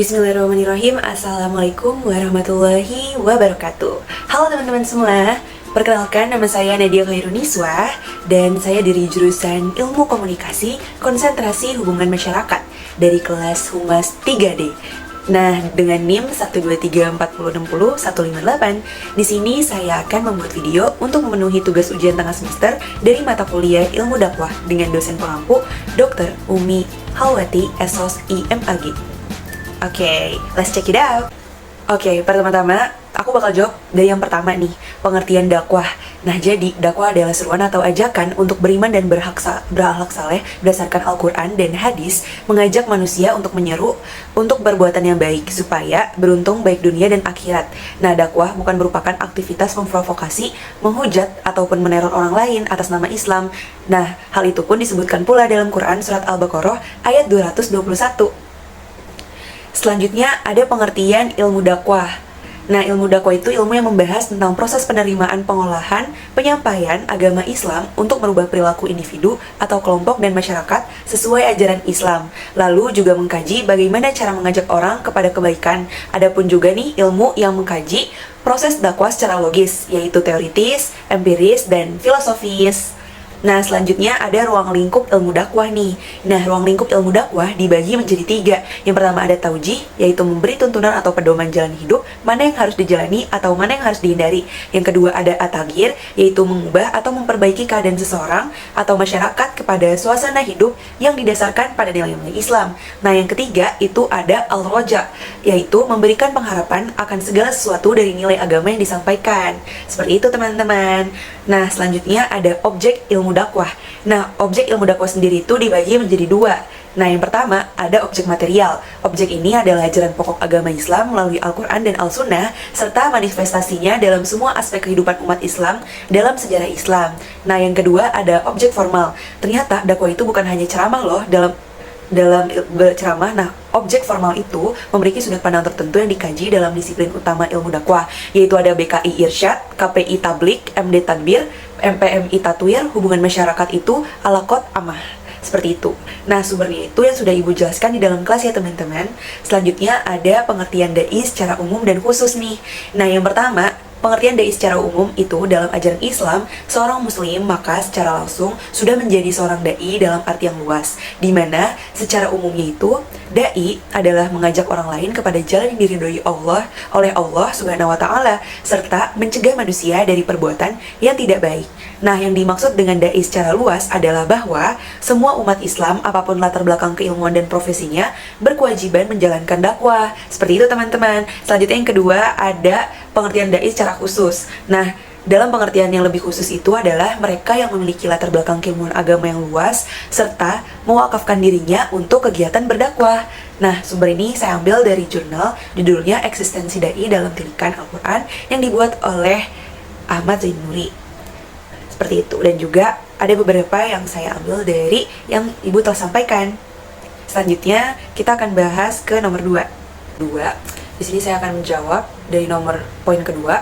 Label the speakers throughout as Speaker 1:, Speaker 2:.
Speaker 1: Bismillahirrahmanirrahim. Assalamualaikum warahmatullahi wabarakatuh. Halo teman-teman semua. Perkenalkan, nama saya Nadia Khairuniswa dan saya dari jurusan Ilmu Komunikasi Konsentrasi Hubungan Masyarakat dari kelas Humas 3D. Nah, dengan NIM 1234060 di sini saya akan membuat video untuk memenuhi tugas ujian tengah semester dari mata kuliah Ilmu Dakwah dengan dosen pengampu Dr. Umi Halwati SOS IMAG. Oke, let's check it out. Oke, pertama-tama aku bakal jawab dari yang pertama nih, pengertian dakwah. Nah, jadi dakwah adalah seruan atau ajakan untuk beriman dan berakhlak saleh berdasarkan Al-Quran dan hadis, mengajak manusia untuk menyeru untuk perbuatan yang baik supaya beruntung baik dunia dan akhirat. Nah, dakwah bukan merupakan aktivitas memprovokasi, menghujat ataupun meneror orang lain atas nama Islam. Nah, hal itu pun disebutkan pula dalam Quran surat Al-Baqarah ayat 221. Selanjutnya ada pengertian ilmu dakwah. Nah, ilmu dakwah itu ilmu yang membahas tentang proses penerimaan, pengolahan, penyampaian agama Islam untuk merubah perilaku individu atau kelompok dan masyarakat sesuai ajaran Islam. Lalu juga mengkaji bagaimana cara mengajak orang kepada kebaikan. Adapun juga nih ilmu yang mengkaji proses dakwah secara logis, yaitu teoritis, empiris, dan filosofis. Nah, selanjutnya ada ruang lingkup ilmu dakwah nih. Nah, ruang lingkup ilmu dakwah dibagi menjadi 3. Yang pertama ada taujih, yaitu memberi tuntunan atau pedoman jalan hidup, mana yang harus dijalani atau mana yang harus dihindari. Yang kedua ada at-taghyir, yaitu mengubah atau memperbaiki keadaan seseorang atau masyarakat kepada suasana hidup yang didasarkan pada nilai-nilai Islam. Nah, yang ketiga itu ada al-roja, yaitu memberikan pengharapan akan segala sesuatu dari nilai agama yang disampaikan. Seperti itu teman-teman. Nah, selanjutnya ada objek ilmu dakwah. Nah, objek ilmu dakwah sendiri itu dibagi menjadi 2. Nah, yang pertama ada objek material. Objek ini adalah ajaran pokok agama Islam melalui Al-Quran dan Al-Sunnah, serta manifestasinya dalam semua aspek kehidupan umat Islam dalam sejarah Islam. Nah, yang kedua ada objek formal. Ternyata dakwah itu bukan hanya ceramah loh dalam berceramah. Nah, objek formal itu memiliki sudut pandang tertentu yang dikaji dalam disiplin utama ilmu dakwah, yaitu ada BKI Irsyad, KPI Tablik, MD Tadbir, MPMI Tatwir, hubungan masyarakat itu alaqot amah. Seperti itu. Nah, sumbernya itu yang sudah Ibu jelaskan di dalam kelas ya teman-teman. Selanjutnya ada pengertian dai secara umum dan khusus nih. Nah, yang pertama, pengertian dai secara umum itu dalam ajaran Islam, seorang muslim maka secara langsung sudah menjadi seorang dai dalam arti yang luas, di mana secara umumnya itu dai adalah mengajak orang lain kepada jalan yang diridhoi Allah oleh Allah Subhanahu wa taala serta mencegah manusia dari perbuatan yang tidak baik. Nah, yang dimaksud dengan dai secara luas adalah bahwa semua umat Islam apapun latar belakang keilmuan dan profesinya berkewajiban menjalankan dakwah. Seperti itu teman-teman. Selanjutnya yang kedua ada pengertian dai secara khusus. Nah, dalam pengertian yang lebih khusus itu adalah mereka yang memiliki latar belakang keilmuan agama yang luas serta mewakafkan dirinya untuk kegiatan berdakwah. Nah, sumber ini saya ambil dari jurnal judulnya Eksistensi Dai dalam Tilikan Al-Quran yang dibuat oleh Ahmad Zainuri. Seperti itu. Dan juga ada beberapa yang saya ambil dari yang Ibu telah sampaikan. Selanjutnya kita akan bahas ke nomor 2. Di sini saya akan menjawab dari nomor poin kedua.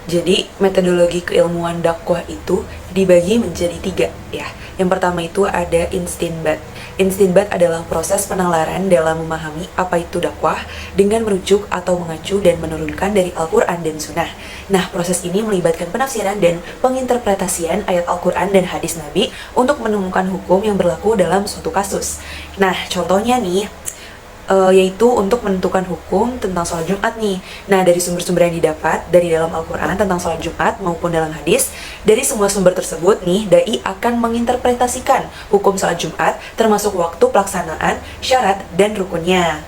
Speaker 1: Jadi, metodologi keilmuan dakwah itu dibagi menjadi 3 ya. Yang pertama itu ada istinbat. Istinbat adalah proses penalaran dalam memahami apa itu dakwah dengan merujuk atau mengacu dan menurunkan dari Al-Quran dan Sunnah. Nah, proses ini melibatkan penafsiran dan penginterpretasian ayat Al-Quran dan hadis Nabi untuk menemukan hukum yang berlaku dalam suatu kasus. Nah, contohnya nih, yaitu untuk menentukan hukum tentang sholat Jumat nih. Nah, dari sumber-sumber yang didapat dari dalam Al-Quran tentang sholat Jumat maupun dalam hadis, dari semua sumber tersebut nih, dai akan menginterpretasikan hukum sholat Jumat termasuk waktu pelaksanaan, syarat, dan rukunnya.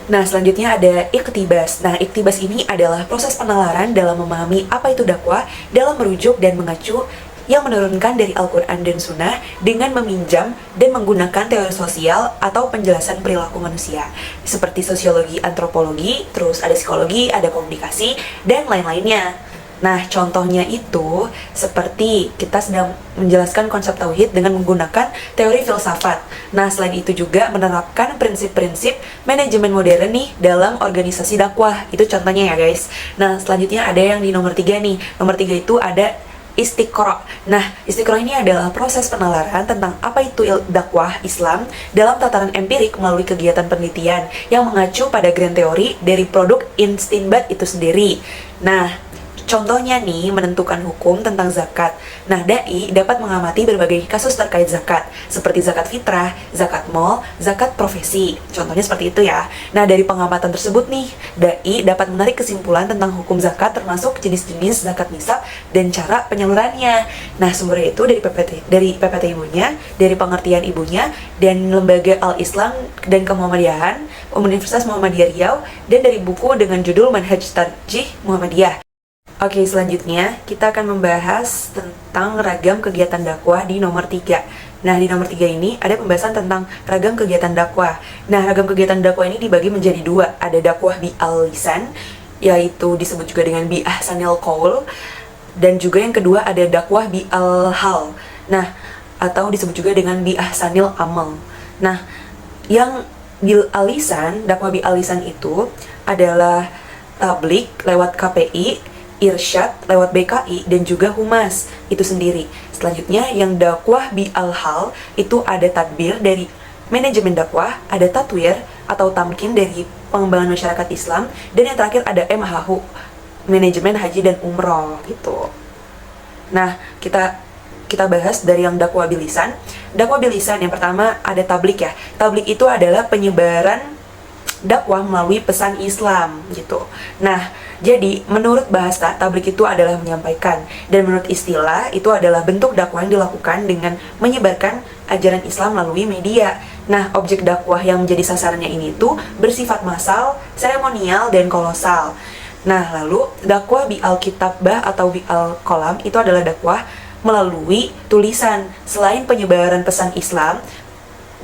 Speaker 1: Nah, selanjutnya ada iktibas. Nah, iktibas ini adalah proses penalaran dalam memahami apa itu dakwah dalam merujuk dan mengacu yang menurunkan dari Al-Quran dan Sunnah dengan meminjam dan menggunakan teori sosial atau penjelasan perilaku manusia seperti sosiologi, antropologi, terus ada psikologi, ada komunikasi, dan lain-lainnya. Nah, contohnya itu seperti kita sedang menjelaskan konsep tauhid dengan menggunakan teori filsafat. Nah, selain itu juga menerapkan prinsip-prinsip manajemen modern nih dalam organisasi dakwah. Itu contohnya ya guys. Nah, selanjutnya ada yang di nomor 3 nih. Nomor 3 itu ada Istiqra. Nah, istiqra ini adalah proses penalaran tentang apa itu dakwah Islam dalam tataran empirik melalui kegiatan penelitian yang mengacu pada grand teori dari produk istinbat itu sendiri. Nah, contohnya nih, menentukan hukum tentang zakat. Nah, dai dapat mengamati berbagai kasus terkait zakat, seperti zakat fitrah, zakat mal, zakat profesi. Contohnya seperti itu ya. Nah, dari pengamatan tersebut nih, dai dapat menarik kesimpulan tentang hukum zakat termasuk jenis-jenis zakat nisab dan cara penyalurannya. Nah, sumbernya itu dari PPT ibunya, dari pengertian ibunya, dan lembaga Al-Islam dan Kemuhammadiyahan, Universitas Muhammadiyah Riau, dan dari buku dengan judul Manhaj Tarjih Muhammadiyah. Oke, selanjutnya kita akan membahas tentang ragam kegiatan dakwah di nomor 3. Nah, di nomor 3 ini ada pembahasan tentang ragam kegiatan dakwah. Nah, ragam kegiatan dakwah ini dibagi menjadi dua. Ada dakwah bi'al-lisan, yaitu disebut juga dengan bi-ahsanil qaul, dan juga yang kedua ada dakwah bi'al-hal. Nah, atau disebut juga dengan bi-ahsanil amal. Nah, yang bi'al-lisan, dakwah bi'al-lisan itu adalah tablik lewat KPI, irsyad lewat BKI, dan juga humas itu sendiri. Selanjutnya yang dakwah bi'al-hal itu ada tadbir dari manajemen dakwah, ada tatwir atau tamkin dari pengembangan masyarakat Islam, dan yang terakhir ada MHU, manajemen haji dan umroh gitu. Nah, kita bahas dari yang dakwah bilisan. Dakwah bilisan yang pertama ada tablik ya. Tablik itu adalah penyebaran dakwah melalui pesan Islam gitu. Nah, jadi menurut bahasa tablik itu adalah menyampaikan, dan menurut istilah itu adalah bentuk dakwah yang dilakukan dengan menyebarkan ajaran Islam melalui media. Nah, objek dakwah yang menjadi sasarannya ini tuh bersifat massal, seremonial, dan kolosal. Nah, lalu dakwah bi'al kitabah atau bi'al kolam itu adalah dakwah melalui tulisan. Selain penyebaran pesan Islam,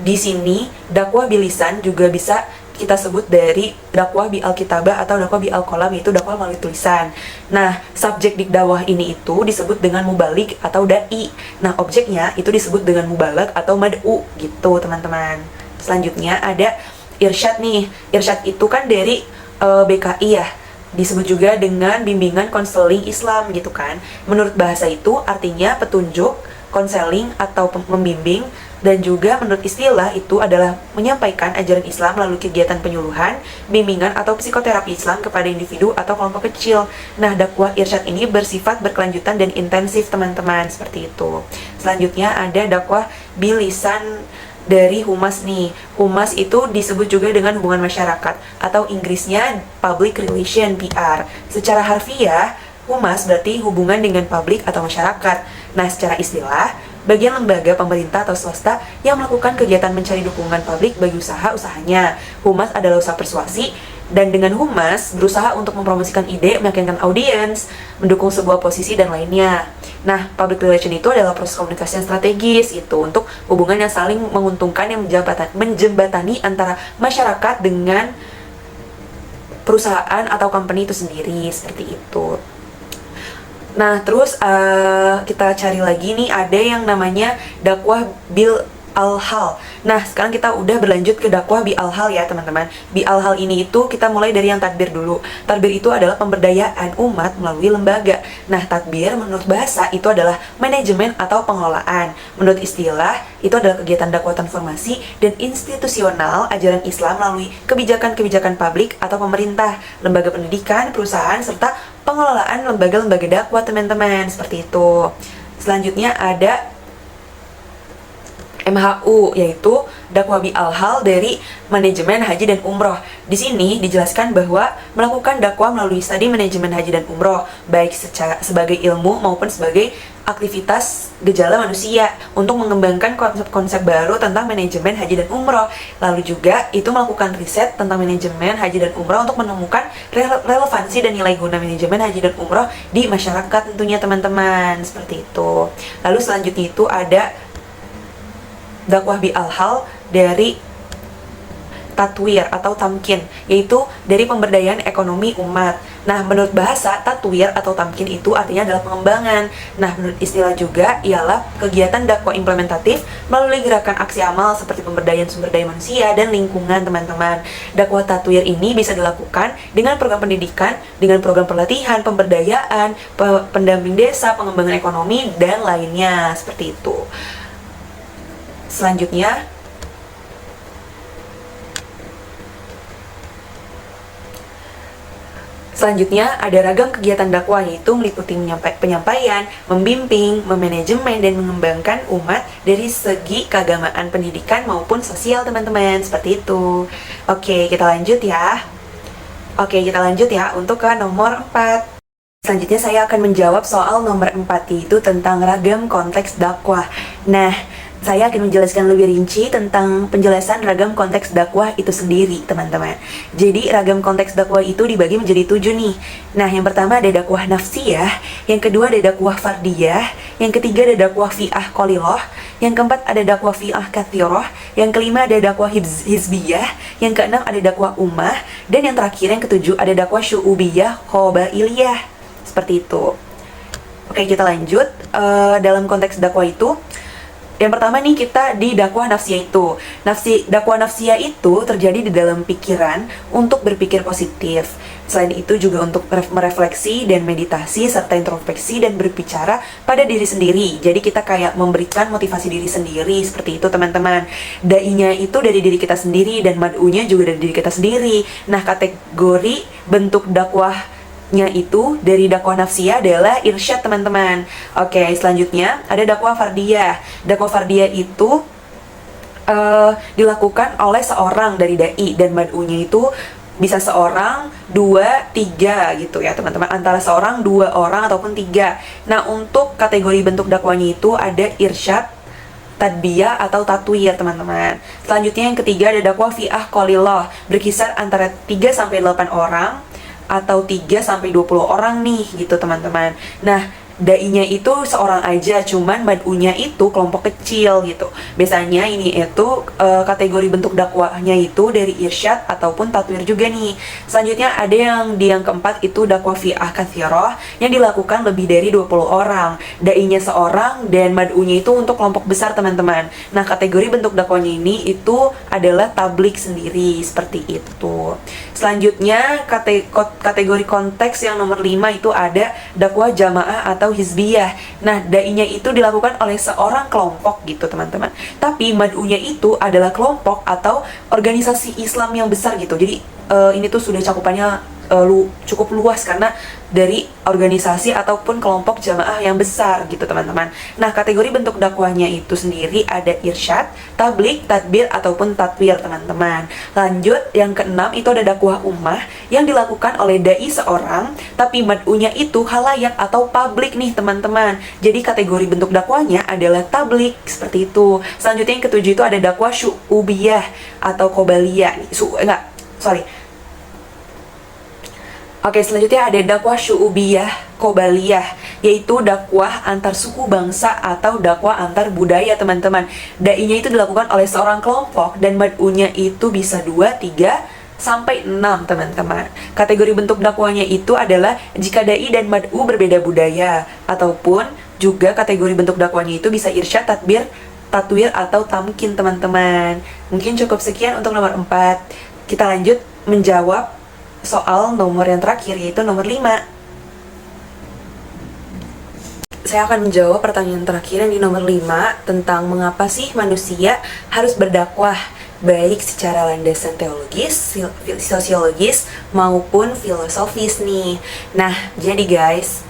Speaker 1: di sini dakwah bilisan juga bisa kita sebut dari dakwah bi'al kitabah atau dakwah bi'al kolam, yaitu dakwah melalui tulisan. Nah, subjek di dakwah ini itu disebut dengan mubalik atau dai. Nah, objeknya itu disebut dengan mubalak atau mad'u gitu, teman-teman. Selanjutnya ada irsyad nih. Irsyad itu kan dari BKI ya. Disebut juga dengan bimbingan konseling Islam gitu kan. Menurut bahasa itu artinya petunjuk, konseling atau membimbing, dan juga menurut istilah itu adalah menyampaikan ajaran Islam melalui kegiatan penyuluhan, bimbingan atau psikoterapi Islam kepada individu atau kelompok kecil. Nah, dakwah irsyad ini bersifat berkelanjutan dan intensif, teman-teman, seperti itu. Selanjutnya ada dakwah bilisan dari humas nih. Humas itu disebut juga dengan hubungan masyarakat atau Inggrisnya public relation PR. Secara harfiah, humas berarti hubungan dengan publik atau masyarakat. Nah, secara istilah, bagian lembaga pemerintah atau swasta yang melakukan kegiatan mencari dukungan publik bagi usahanya. Humas adalah usaha persuasi, dan dengan humas berusaha untuk mempromosikan ide, meyakinkan audiens, mendukung sebuah posisi, dan lainnya. Nah, public relation itu adalah proses komunikasi yang strategis itu untuk hubungan yang saling menguntungkan yang menjembatani antara masyarakat dengan perusahaan atau company itu sendiri, seperti itu. Nah, terus kita cari lagi nih, ada yang namanya dakwah bil al-hal. Nah, sekarang kita udah berlanjut ke dakwah bi al-hal ya, teman-teman. Bi al-hal ini itu kita mulai dari yang tadbir dulu. Tadbir itu adalah pemberdayaan umat melalui lembaga. Nah, tadbir menurut bahasa itu adalah manajemen atau pengelolaan. Menurut istilah, itu adalah kegiatan dakwah transformasi dan institusional ajaran Islam melalui kebijakan-kebijakan publik atau pemerintah, lembaga pendidikan, perusahaan, serta pengelolaan lembaga-lembaga dakwah, teman-teman, seperti itu. Selanjutnya ada MHU, yaitu dakwah bi al-hal dari manajemen haji dan umroh. Di sini dijelaskan bahwa melakukan dakwah melalui studi manajemen haji dan umroh, baik sebagai ilmu maupun sebagai aktivitas gejala manusia untuk mengembangkan konsep-konsep baru tentang manajemen haji dan umroh. Lalu juga itu melakukan riset tentang manajemen haji dan umroh untuk menemukan relevansi dan nilai guna manajemen haji dan umroh di masyarakat tentunya, teman-teman, seperti itu. Lalu selanjutnya itu ada dakwah bi al-hal dari tatwir atau tamkin, yaitu dari pemberdayaan ekonomi umat. Nah, menurut bahasa, tatwir atau tamkin itu artinya adalah pengembangan. Nah, menurut istilah juga ialah kegiatan dakwah implementatif melalui gerakan aksi amal seperti pemberdayaan sumber daya manusia dan lingkungan, teman-teman. Dakwah tatwir ini bisa dilakukan dengan program pendidikan, dengan program pelatihan, pemberdayaan, pendamping desa, pengembangan ekonomi, dan lainnya, seperti itu. Selanjutnya ada ragam kegiatan dakwah, yaitu meliputi penyampaian, membimbing, memanajemen, dan mengembangkan umat dari segi keagamaan, pendidikan, maupun sosial, teman-teman. Seperti itu. Oke, kita lanjut ya untuk ke nomor 4. Selanjutnya saya akan menjawab soal nomor 4, yaitu tentang ragam konteks dakwah. Nah, saya akan menjelaskan lebih rinci tentang penjelasan ragam konteks dakwah itu sendiri, teman-teman. Jadi, ragam konteks dakwah itu dibagi menjadi 7 nih. Nah, yang pertama ada dakwah nafsiyah, yang kedua ada dakwah fardiyah, yang ketiga ada dakwah fi'ah qalilah, yang keempat ada dakwah fi'ah kathirah, yang kelima ada dakwah hizbiyah, yang keenam ada dakwah ummah, dan yang terakhir yang ketujuh ada dakwah syu'ubiyah qabailiyah. Seperti itu. Oke, kita lanjut. Dalam konteks dakwah itu, yang pertama nih kita di dakwah nafsiyah itu. Dakwah nafsiyah itu terjadi di dalam pikiran untuk berpikir positif. Selain itu juga untuk merefleksi dan meditasi serta introspeksi dan berbicara pada diri sendiri. Jadi kita kayak memberikan motivasi diri sendiri, seperti itu, teman-teman. Dai-nya itu dari diri kita sendiri dan mad'unya juga dari diri kita sendiri. Nah, kategori bentuk dakwah itu dari dakwah nafsiyah adalah irsyad, teman-teman. Oke, selanjutnya ada dakwah fardiyah. Dakwah fardiyah itu dilakukan oleh seorang dari dai dan mad'unya itu bisa seorang, 2, 3 gitu ya, teman-teman. Antara seorang, 2 orang ataupun 3. Nah, untuk kategori bentuk dakwahnya itu ada irsyad, tadbiyah atau tatwir, teman-teman. Selanjutnya yang ketiga ada dakwah fi'ah qalilah, berkisar antara 3 sampai 8 orang atau 3 sampai 20 orang nih gitu, teman-teman. Nah, dai-nya itu seorang aja, cuman mad'unya itu kelompok kecil gitu. Biasanya ini itu kategori bentuk dakwahnya itu dari irsyad ataupun tatwir juga nih. Selanjutnya ada yang keempat itu dakwah fi'ah kathirah yang dilakukan lebih dari 20 orang. Dai-nya seorang dan mad'unya itu untuk kelompok besar, teman-teman. Nah, kategori bentuk dakwahnya ini itu adalah tablik sendiri, seperti itu. Selanjutnya kategori konteks yang nomor 5 itu ada dakwah jamaah atau hizbiyah. Nah, dai-nya itu dilakukan oleh seorang kelompok gitu, teman-teman. Tapi mad'unya itu adalah kelompok atau organisasi Islam yang besar gitu. Jadi ini tuh sudah cakupannya cukup luas karena dari organisasi ataupun kelompok jamaah yang besar gitu, teman-teman. Nah, kategori bentuk dakwahnya itu sendiri ada irsyad, tablik, tadbir ataupun tatwir, teman-teman. Lanjut, yang keenam itu ada dakwah ummah yang dilakukan oleh dai seorang tapi mad'unya itu halayak atau publik nih, teman-teman. Jadi kategori bentuk dakwahnya adalah tablik, seperti itu. Selanjutnya yang ketujuh itu ada dakwah syu'ubiyah atau qabaliyah. Oke, selanjutnya ada dakwah syu'ubiyah qabaliyah, yaitu dakwah antar suku bangsa atau dakwah antar budaya, teman-teman. Dai-nya itu dilakukan oleh seorang kelompok dan mad'unya itu bisa 2, 3, sampai 6, teman-teman. Kategori bentuk dakwahnya itu adalah jika dai dan mad'u berbeda budaya, ataupun juga kategori bentuk dakwahnya itu bisa irsyad, tadbir, tatwir atau tamkin, teman-teman. Mungkin cukup sekian untuk nomor 4. Kita lanjut menjawab soal nomor yang terakhir, yaitu nomor 5. Saya akan menjawab pertanyaan terakhir yang di nomor 5 tentang mengapa sih manusia harus berdakwah, baik secara landasan teologis, sosiologis, maupun filosofis nih. Nah, jadi guys,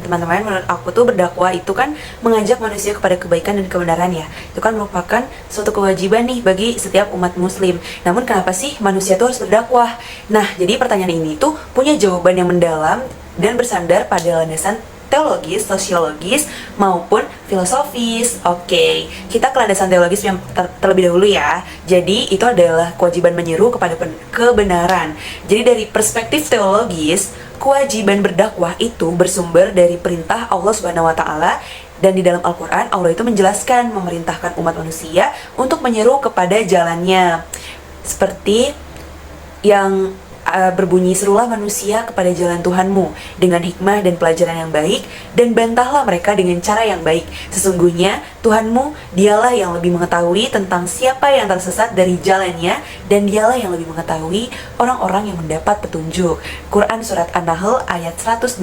Speaker 1: teman-teman, menurut aku tuh berdakwah itu kan mengajak manusia kepada kebaikan dan kebenaran ya. Itu kan merupakan suatu kewajiban nih bagi setiap umat muslim. Namun kenapa sih manusia tuh harus berdakwah? Nah, jadi pertanyaan ini tuh punya jawaban yang mendalam dan bersandar pada landasan teologis, sosiologis, maupun filosofis. Oke, kita ke landasan teologis yang terlebih dahulu ya. Jadi itu adalah kewajiban menyeru kepada kebenaran. Jadi dari perspektif teologis, kewajiban berdakwah itu bersumber dari perintah Allah Subhanahu wa taala, dan di dalam Al-Qur'an Allah itu menjelaskan memerintahkan umat manusia untuk menyeru kepada jalannya. seperti yang berbunyi, serulah manusia kepada jalan Tuhanmu dengan hikmah dan pelajaran yang baik, dan bantahlah mereka dengan cara yang baik. Sesungguhnya Tuhanmu dialah yang lebih mengetahui tentang siapa yang tersesat dari jalannya, dan dialah yang lebih mengetahui orang-orang yang mendapat petunjuk. Quran Surat An-Nahl ayat 125.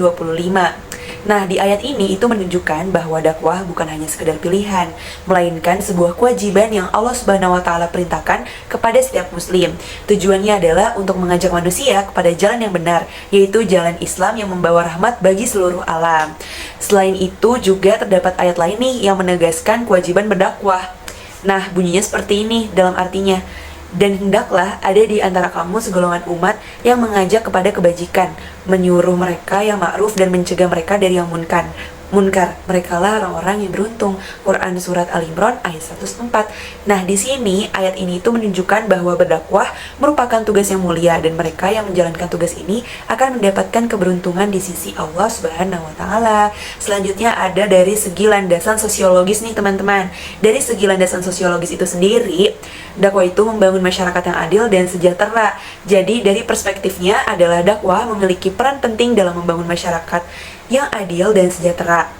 Speaker 1: Nah, di ayat ini itu menunjukkan bahwa dakwah bukan hanya sekedar pilihan, melainkan sebuah kewajiban yang Allah Subhanahu wa taala perintahkan kepada setiap muslim. Tujuannya adalah untuk mengajak manusia kepada jalan yang benar, yaitu jalan Islam yang membawa rahmat bagi seluruh alam. Selain itu juga terdapat ayat lain nih yang menegaskan kewajiban berdakwah. Nah, bunyinya seperti ini dalam artinya: dan hendaklah ada di antara kamu segolongan umat yang mengajak kepada kebajikan, menyuruh mereka yang ma'ruf dan mencegah mereka dari yang munkar. Merekalah orang-orang yang beruntung. Quran Surat Al-Imran ayat 104. Nah, di sini ayat ini itu menunjukkan bahwa berdakwah merupakan tugas yang mulia, dan mereka yang menjalankan tugas ini akan mendapatkan keberuntungan di sisi Allah Subhanahu wa taala. Selanjutnya ada dari segi landasan sosiologis nih teman-teman. Dari segi landasan sosiologis itu sendiri, dakwah itu membangun masyarakat yang adil dan sejahtera. Jadi dari perspektifnya adalah dakwah memiliki peran penting dalam membangun masyarakat yang adil dan sejahtera.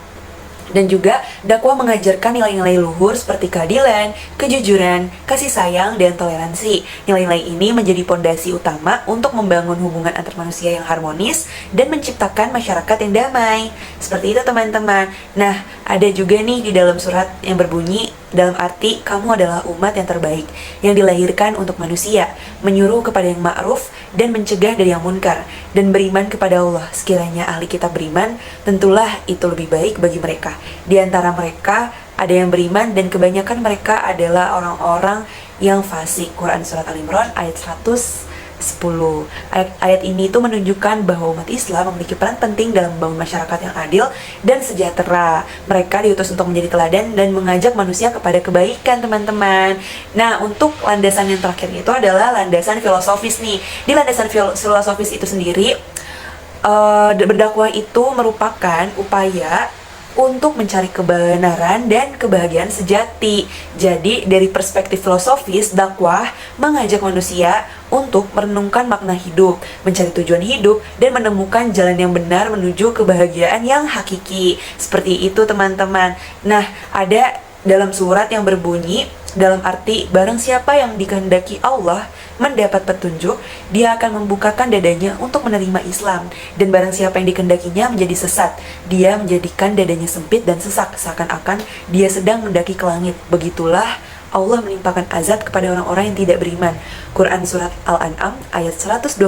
Speaker 1: Dan juga dakwah mengajarkan nilai-nilai luhur seperti keadilan, kejujuran, kasih sayang, dan toleransi. Nilai-nilai ini menjadi pondasi utama untuk membangun hubungan antar manusia yang harmonis dan menciptakan masyarakat yang damai. Seperti itu teman-teman. Nah, ada juga nih di dalam surat yang berbunyi dalam arti kamu adalah umat yang terbaik yang dilahirkan untuk manusia, menyuruh kepada yang ma'ruf dan mencegah dari yang munkar, dan beriman kepada Allah. Sekiranya ahli kitab beriman, tentulah itu lebih baik bagi mereka. Di antara mereka ada yang beriman, dan kebanyakan mereka adalah orang-orang yang fasik. Quran Surat Al-Imran ayat 110. Ayat ini itu menunjukkan bahwa umat Islam memiliki peran penting dalam membangun masyarakat yang adil dan sejahtera. Mereka diutus untuk menjadi teladan dan mengajak manusia kepada kebaikan, teman-teman. Nah, untuk landasan yang terakhir itu adalah landasan filosofis nih. Di landasan filosofis itu sendiri, berdakwah itu merupakan upaya untuk mencari kebenaran dan kebahagiaan sejati. Jadi dari perspektif filosofis, dakwah mengajak manusia untuk merenungkan makna hidup, mencari tujuan hidup, dan menemukan jalan yang benar menuju kebahagiaan yang hakiki. Seperti itu teman-teman. Nah, ada dalam surat yang berbunyi dalam arti barang siapa yang dikehendaki Allah mendapat petunjuk, dia akan membukakan dadanya untuk menerima Islam. Dan barang siapa yang dikehendakinya menjadi sesat, dia menjadikan dadanya sempit dan sesak, seakan-akan dia sedang mendaki ke langit. Begitulah Allah menimpakan azab kepada orang-orang yang tidak beriman. Quran Surat Al-An'am ayat 125.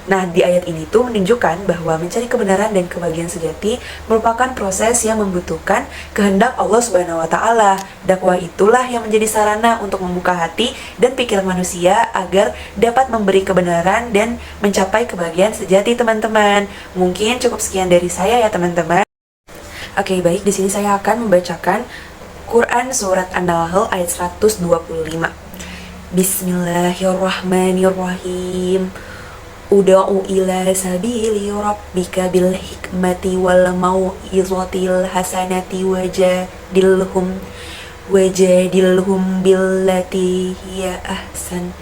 Speaker 1: Nah, di ayat ini tuh menunjukkan bahwa mencari kebenaran dan kebahagiaan sejati merupakan proses yang membutuhkan kehendak Allah Subhanahu wa taala. Dakwah itulah yang menjadi sarana untuk membuka hati dan pikiran manusia agar dapat memberi kebenaran dan mencapai kebahagiaan sejati, teman-teman. Mungkin cukup sekian dari saya ya, teman-teman. Oke, baik, di sini saya akan membacakan Quran Surat An-Nahl ayat 125. Bismillahirrahmanirrahim. Uda'u ila sabili rabbika bil hikmati wal mau'izatil hasanati wajadilhum billati hiya ahsan.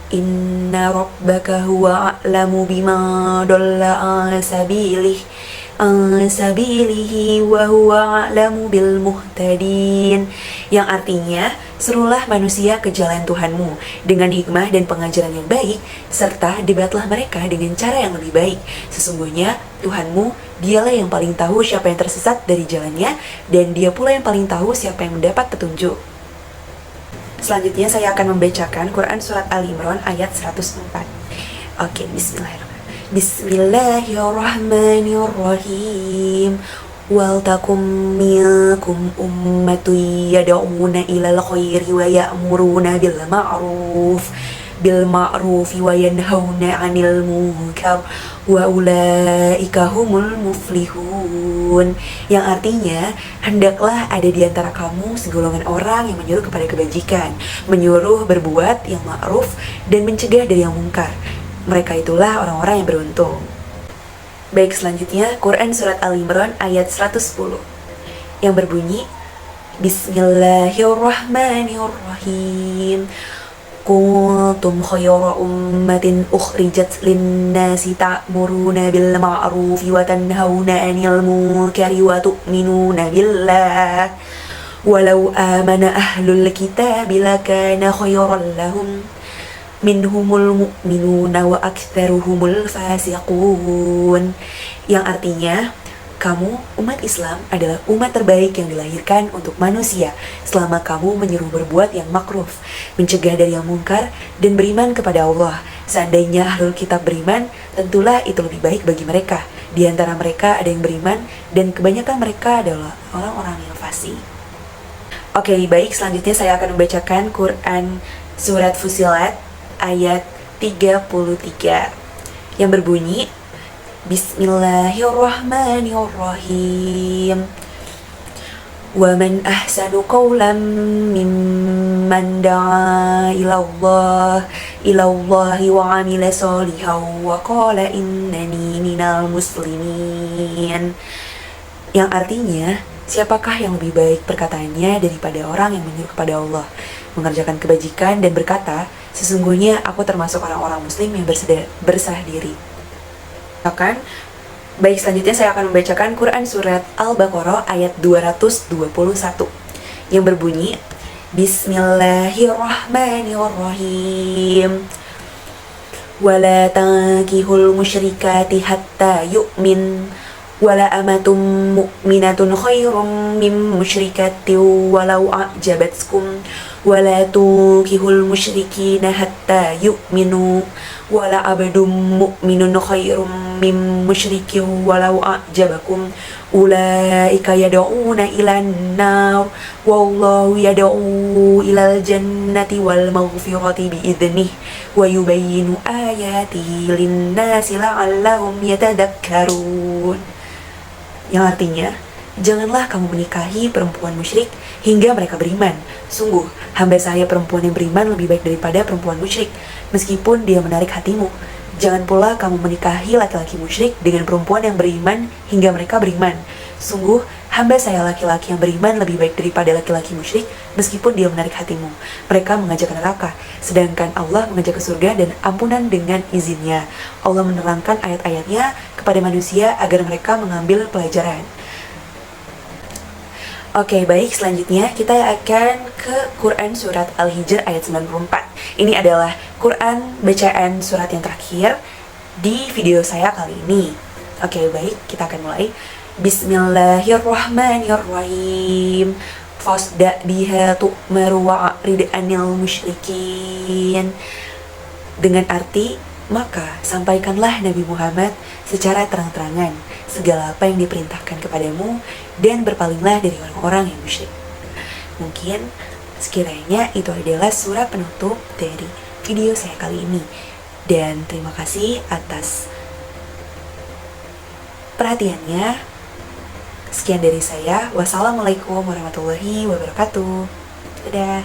Speaker 1: Inna rabbaka huwa a'lamu bima dalla an sabilihi wa huwa a'lamu bil muhtadin. Yang artinya, serulah manusia ke jalan Tuhanmu dengan hikmah dan pengajaran yang baik, serta debatlah mereka dengan cara yang lebih baik. Sesungguhnya Tuhanmu dialah yang paling tahu siapa yang tersesat dari jalannya, dan dia pula yang paling tahu siapa yang mendapat petunjuk. Selanjutnya saya akan membacakan Quran Surat Al-Imran ayat 104. Oke, Bismillahirrahmanirrahim. Wal takum minkum ummatun yad'una ilal khairi wa ya'muruna bil ma'ruf wa yanhauna 'anil munkar wa ulaika humul muflihun. Yang artinya, hendaklah ada di antara kamu segolongan orang yang menyuruh kepada kebajikan, menyuruh berbuat yang ma'ruf dan mencegah dari yang munkar. Mereka itulah orang-orang yang beruntung. Baik, selanjutnya Quran Surat Al-Imran ayat 110 yang berbunyi Bismillahirrahmanirrahim. kuntum khayra ummatin ukhrijat linnasi ta'muruna bil ma'rufi wa tanhauna 'anil munkari wa tu'minuna billah walau amana ahlul kitabi lakana khayran lahum minhumul mu'minuna wa aktsaruhumul fasiqun, yang artinya kamu, umat Islam, adalah umat terbaik yang dilahirkan untuk manusia selama kamu menyuruh berbuat yang makruf, mencegah dari yang mungkar, dan beriman kepada Allah. Seandainya ahlul kitab beriman, tentulah itu lebih baik bagi mereka. Di antara mereka ada yang beriman, dan kebanyakan mereka adalah orang-orang yang fasik. Oke, baik, selanjutnya saya akan membacakan Quran Surat Fussilat ayat 33 yang berbunyi, Bismillahirrahmanirrahim. Wa man ahsanu qawlan mimman da'a ilallahi wa 'amila shalihan wa qala innani minal muslimin. Yang artinya, siapakah yang lebih baik perkataannya daripada orang yang menyuruh kepada Allah, mengerjakan kebajikan dan berkata, sesungguhnya aku termasuk orang-orang muslim yang bersah diri. Baik, selanjutnya saya akan membacakan Quran Surat Al-Baqarah ayat 221 yang berbunyi, Bismillahirrahmanirrahim. Wala tankihul musyrikati hatta yu'min wala amatum mu'minatun khairum min musyrikatin walau a'jabatkum wala tunkihul musyrikina hatta yu'minu wala abdum mu'minun khairum min musyrikin walau a'jabakum ulaika yad'una ilan nar wallahu yad'u ilal jannati wal maghfirati biidnih wa yubayyinu ayatihi linnasi la'allahum yatadakkarun. Yang artinya, janganlah kamu menikahi perempuan musyrik hingga mereka beriman. Sungguh, hamba saya perempuan yang beriman lebih baik daripada perempuan musyrik, meskipun dia menarik hatimu. Jangan pula kamu menikahi laki-laki musyrik dengan perempuan yang beriman hingga mereka beriman. Sungguh, hamba saya laki-laki yang beriman lebih baik daripada laki-laki musyrik, meskipun dia menarik hatimu. Mereka mengajak ke neraka, sedangkan Allah mengajak ke surga dan ampunan dengan izinnya. Allah menerangkan ayat-ayatnya kepada manusia agar mereka mengambil pelajaran. Oke, baik, selanjutnya kita akan ke Quran Surat Al-Hijr ayat 94. Ini adalah Quran bacaan surat yang terakhir di video saya kali ini. Oke, baik, kita akan mulai. Bismillahirrahmanirrahim. Fasda biha tu'maru wa'rid anil musyrikin. Dengan arti, maka sampaikanlah Nabi Muhammad secara terang-terangan segala apa yang diperintahkan kepadamu dan berpalinglah dari orang-orang yang musyrik. Mungkin sekiranya itu adalah surah penutup dari video saya kali ini. Dan terima kasih atas perhatiannya. Sekian dari saya. Wassalamualaikum warahmatullahi wabarakatuh. Dadah.